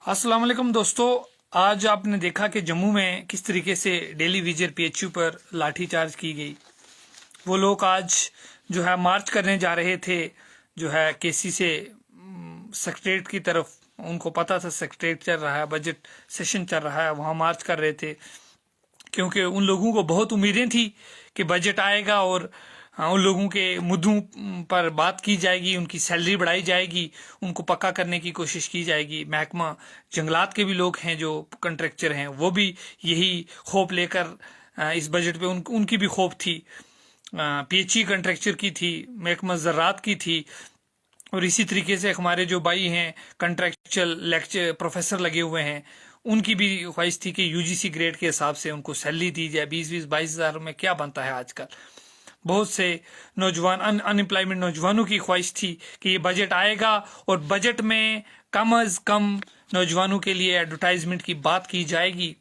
अस्सलाम वालेकुम दोस्तों। आज आपने देखा कि जम्मू में किस तरीके से डेली विजर पीएचयू पर लाठीचार्ज की गई। वो लोग आज जो है मार्च करने जा रहे थे, जो है केसी से सेक्रेटरीट की तरफ। उनको पता था सेक्रेटरीट चल रहा है, बजट सेशन चल रहा है, वहाँ मार्च कर रहे थे क्योंकि उन लोगों को बहुत उम्मीदें थी कि बजट आएगा और उन लोगों के मुद्दों पर बात की जाएगी, उनकी सैलरी बढ़ाई जाएगी, उनको पक्का करने की कोशिश की जाएगी। महकमा जंगलात के भी लोग हैं जो कंट्रैक्चर हैं, वो भी यही खौफ लेकर इस बजट पे उनकी भी खौफ थी। पीएचई कंट्रैक्चर की थी, महकमा ज़रात की थी, और इसी तरीके से हमारे जो भाई हैं कंट्रैक्चुअल लेक्चर प्रोफेसर लगे हुए हैं, उनकी भी ख्वाहिश थी कि यूजीसी ग्रेड के हिसाब से उनको सैलरी दी जाए। 20-22 हज़ार में क्या बनता है आजकल। बहुत से नौजवान अनएम्प्लॉयमेंट नौजवानों की ख्वाहिश थी कि ये बजट आएगा और बजट में कम अज कम नौजवानों के लिए एडवर्टाइजमेंट की बात की जाएगी।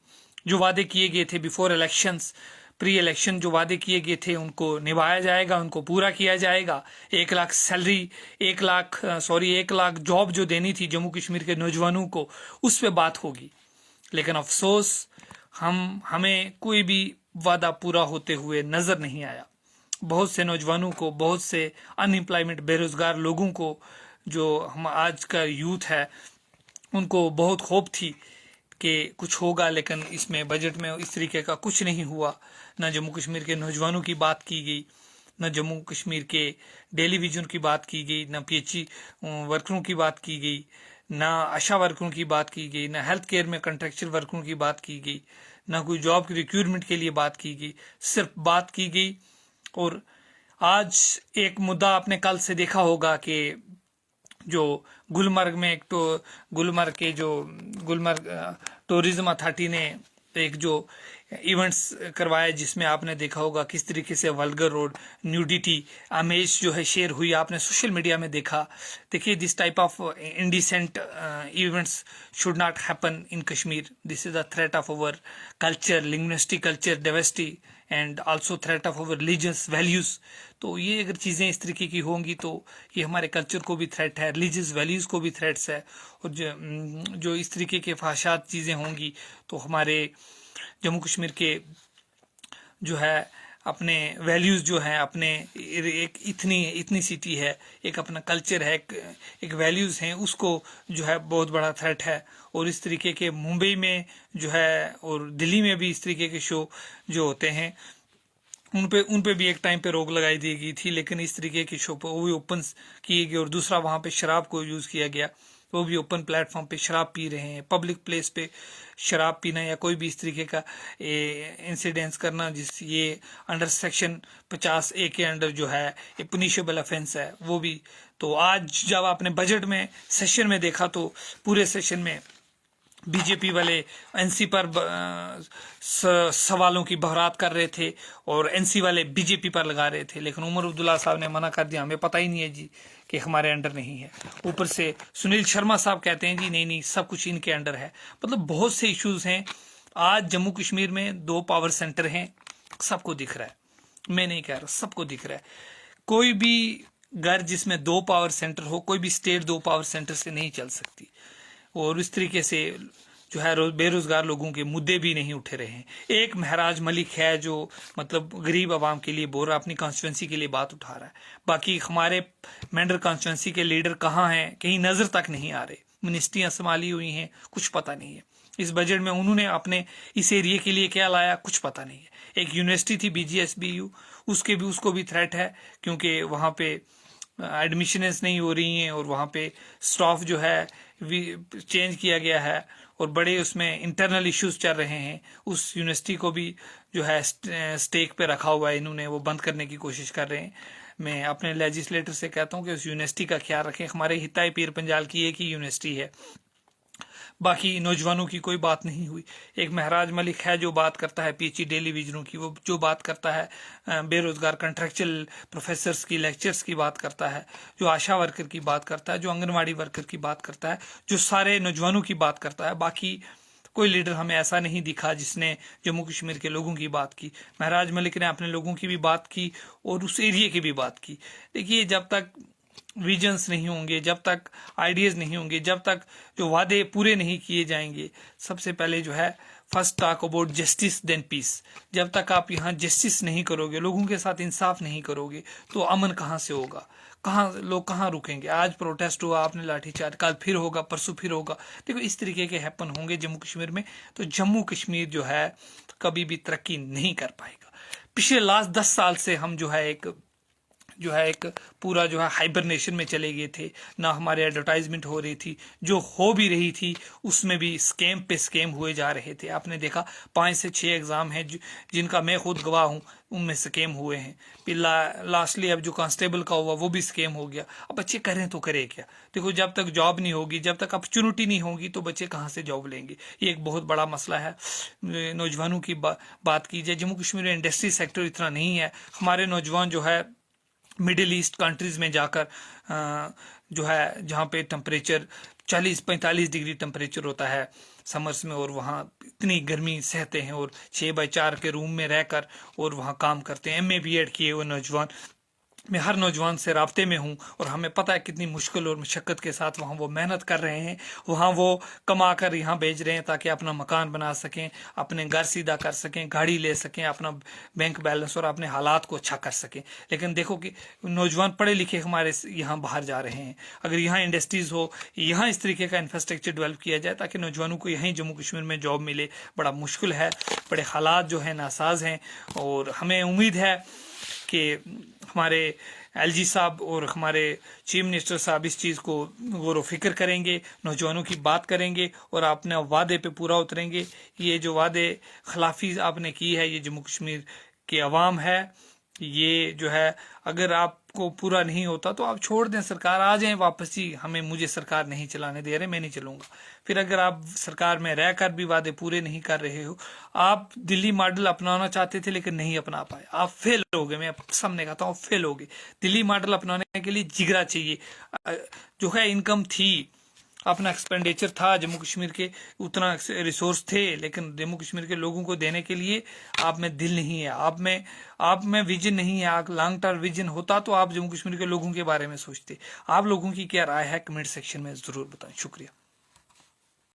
जो वादे किए गए थे बिफोर इलेक्शंस, प्री इलेक्शन जो वादे किए गए थे उनको निभाया जाएगा, उनको पूरा किया जाएगा। 1 लाख सैलरी, 1 लाख जॉब जो देनी थी जम्मू कश्मीर के नौजवानों को, उस पर बात होगी। लेकिन अफसोस हमें कोई भी वादा पूरा होते हुए नजर नहीं आया। बहुत से नौजवानों को, बहुत से अनएम्प्लॉयमेंट बेरोजगार लोगों को, जो हम आज का यूथ है, उनको बहुत खौफ थी कि कुछ होगा, लेकिन इसमें बजट में इस तरीके का कुछ नहीं हुआ। न जम्मू कश्मीर के नौजवानों की बात की गई, न जम्मू कश्मीर के डेली विजन की बात की गई, न पीएचई वर्करों की बात की गई, न आशा वर्करों की बात की गई, न हेल्थ केयर में कंट्रैक्चुअल वर्करों की बात की गई, न कोई जॉब की रिक्रूटमेंट के लिए बात की गई। सिर्फ बात की गई। और आज एक मुद्दा आपने कल से देखा होगा कि जो गुलमर्ग में एक तो गुलमर्ग टूरिज्म अथॉरिटी ने एक जो इवेंट्स करवाया, जिसमें आपने देखा होगा किस तरीके से वल्गर रोड न्यूडिटी इमेज जो है शेयर हुई, आपने सोशल मीडिया में देखा। देखिए, this type of indecent events should not happen in Kashmir. This is a threat of our culture, linguistic culture diversity, and also threat of our religious values. तो ये अगर चीज़ें इस तरीके की होंगी तो ये हमारे कल्चर को भी थ्रेट है, रिलीजियस वैल्यूज को भी थ्रेट्स है। और जो इस तरीके के फाशात चीज़ें होंगी तो हमारे जम्मू कश्मीर के जो है अपने वैल्यूज जो हैं, अपने एक इतनी सिटी है, एक अपना कल्चर है, एक वैल्यूज हैं, उसको जो है बहुत बड़ा थ्रेट है। और इस तरीके के मुंबई में जो है और दिल्ली में भी इस तरीके के शो जो होते हैं, उन पे भी एक टाइम पे रोक लगाई दी गई थी, लेकिन इस तरीके के शो पर वो भी ओपन किए गए। और दूसरा, वहाँ पे शराब को यूज़ किया गया, वो भी ओपन प्लेटफॉर्म पे शराब पी रहे हैं। पब्लिक प्लेस पे शराब पीना या कोई भी इस तरीके का इंसिडेंस करना, जिस ये अंडर सेक्शन 50A के अंडर जो है ये पुनिशेबल ऑफेंस है, वो भी। तो आज जब आपने बजट में सेशन में देखा तो पूरे सेशन में बीजेपी वाले एनसी पर सवालों की बहरात कर रहे थे और एनसी वाले बीजेपी पर लगा रहे थे, लेकिन उमर अब्दुल्ला साहब ने मना कर दिया, हमें पता ही नहीं है जी कि हमारे अंडर नहीं है। ऊपर से सुनील शर्मा साहब कहते हैं जी नहीं सब कुछ इनके अंडर है। मतलब बहुत से इश्यूज हैं। आज जम्मू कश्मीर में 2 पावर सेंटर हैं, सबको दिख रहा है, मैं नहीं कह रहा, सबको दिख रहा है। कोई भी घर जिसमें 2 पावर सेंटर हो, कोई भी स्टेट 2 पावर सेंटर से नहीं चल सकती। और इस तरीके से जो है बेरोजगार लोगों के मुद्दे भी नहीं उठे रहे हैं। एक महराज मलिक है जो मतलब गरीब आवाम के लिए बोल रहा, अपनी कॉन्स्टिट्यूंसी के लिए बात उठा रहा है। बाकी हमारे मेंढर कॉन्स्टिट्यूंसी के लीडर कहाँ हैं, कहीं नजर तक नहीं आ रहे। मिनिस्ट्रियां संभाली हुई हैं, कुछ पता नहीं है। इस बजट में उन्होंने अपने इस एरिया के लिए क्या लाया, कुछ पता नहीं है। एक यूनिवर्सिटी थी BGSBU, उसको भी थ्रेट है, क्योंकि वहाँ पे एडमिशन्स नहीं हो रही हैं और वहाँ पे स्टाफ जो है चेंज किया गया है और बड़े उसमें इंटरनल इश्यूज चल रहे हैं। उस यूनिवर्सिटी को भी जो है स्टेक पे रखा हुआ है इन्होंने, वो बंद करने की कोशिश कर रहे हैं। मैं अपने लेजिस्लेटर से कहता हूँ कि उस यूनिवर्सिटी का ख्याल रखें। हमारे हिताई पीर पंजाल की एक ही यूनिवर्सिटी है, बाकी नौजवानों की कोई बात नहीं हुई। एक महराज मलिक है जो बात करता है पीएचई डेली विजनों की, वो जो बात करता है बेरोजगार कंट्रैक्चुअल प्रोफेसर्स की लेक्चर्स की बात करता है, जो आशा वर्कर की बात करता है, जो आंगनवाड़ी वर्कर की बात करता है, जो सारे नौजवानों की बात करता है। बाकी कोई लीडर हमें ऐसा नहीं दिखा जिसने जम्मू कश्मीर के लोगों की बात की। महराज मलिक ने अपने लोगों की भी बात की और उस एरिया की भी बात की। देखिए, जब तक विजन्स नहीं होंगे, जब तक आइडियाज नहीं होंगे, जब तक जो वादे पूरे नहीं किए जाएंगे, सबसे पहले जो है first talk about justice then peace. जब तक आप यहाँ जस्टिस नहीं करोगे, लोगों के साथ इंसाफ नहीं करोगे, तो अमन कहाँ से होगा, लोग कहाँ रुकेंगे। आज प्रोटेस्ट हुआ, आपने लाठीचार्ज, कल फिर होगा, परसों फिर होगा। देखो इस तरीके के हैपन होंगे जम्मू कश्मीर में, तो जम्मू कश्मीर जो है कभी भी तरक्की नहीं कर पाएगा। पिछले लास्ट 10 साल से हम जो है एक पूरा जो है हाइबरनेशन में चले गए थे। ना हमारे एडवर्टाइजमेंट हो रही थी, जो हो भी रही थी उसमें भी स्कैम पे स्कैम हुए जा रहे थे। आपने देखा 5 से 6 एग्जाम हैं जिनका मैं खुद गवाह हूं, उनमें स्कैम हुए हैं। फिर लास्टली अब जो कांस्टेबल का हुआ वो भी स्कैम हो गया। अब बच्चे करें तो करें क्या। देखो जब तक जॉब नहीं होगी, जब तक अपॉर्चुनिटी नहीं होगी, तो बच्चे कहाँ से जॉब लेंगे। ये एक बहुत बड़ा मसला है। नौजवानों की बात की जाए, जम्मू कश्मीर में इंडस्ट्री सेक्टर इतना नहीं है। हमारे नौजवान जो है मिडिल ईस्ट कंट्रीज में जाकर जो है जहाँ पे टेम्परेचर 40-45 डिग्री टेम्परेचर होता है समर्स में, और वहाँ इतनी गर्मी सहते हैं, और 6x4 के रूम में रहकर और वहाँ काम करते हैं। MA BEd किए हुए नौजवान, मैं हर नौजवान से राब्ते में हूँ, और हमें पता है कितनी मुश्किल और मशक्क़त के साथ वहाँ वो मेहनत कर रहे हैं। वहाँ वो कमा कर यहाँ भेज रहे हैं ताकि अपना मकान बना सकें, अपने घर सीधा कर सकें, गाड़ी ले सकें, अपना बैंक बैलेंस और अपने हालात को अच्छा कर सकें। लेकिन देखो कि नौजवान पढ़े लिखे हमारे यहाँ बाहर जा रहे हैं। अगर यहाँ इंडस्ट्रीज़ हो, यहाँ इस तरीके का इंफ्रास्ट्रक्चर डेवलप किया जाए ताकि नौजवानों को यहीं जम्मू कश्मीर में जॉब मिले, बड़ा मुश्किल है। बड़े हालात जो है नासाज हैं, और हमें उम्मीद है कि हमारे LG साहब और हमारे चीफ मिनिस्टर साहब इस चीज़ को गौर व फिक्र करेंगे, नौजवानों की बात करेंगे, और अपने वादे पे पूरा उतरेंगे। ये जो वादे खिलाफी आपने की है, ये जम्मू कश्मीर के अवाम है, ये जो है अगर आपको पूरा नहीं होता तो आप छोड़ दें, सरकार आ जाए वापस ही। मुझे सरकार नहीं चलाने दे रहे, मैं नहीं चलूंगा। फिर अगर आप सरकार में रहकर भी वादे पूरे नहीं कर रहे हो, आप दिल्ली मॉडल अपनाना चाहते थे लेकिन नहीं अपना पाए, आप फेल हो गए। मैं सामने कहता हूँ फेल हो गए। दिल्ली मॉडल अपनाने के लिए जिगरा चाहिए, जो है इनकम थी, अपना एक्सपेंडिचर था, जम्मू कश्मीर के उतना रिसोर्स थे, लेकिन जम्मू कश्मीर के लोगों को देने के लिए आप में दिल नहीं है, आप में विजन नहीं है। लॉन्ग टर्म विजन होता तो आप जम्मू कश्मीर के लोगों के बारे में सोचते। आप लोगों की क्या राय है कमेंट सेक्शन में जरूर बताएं। शुक्रिया।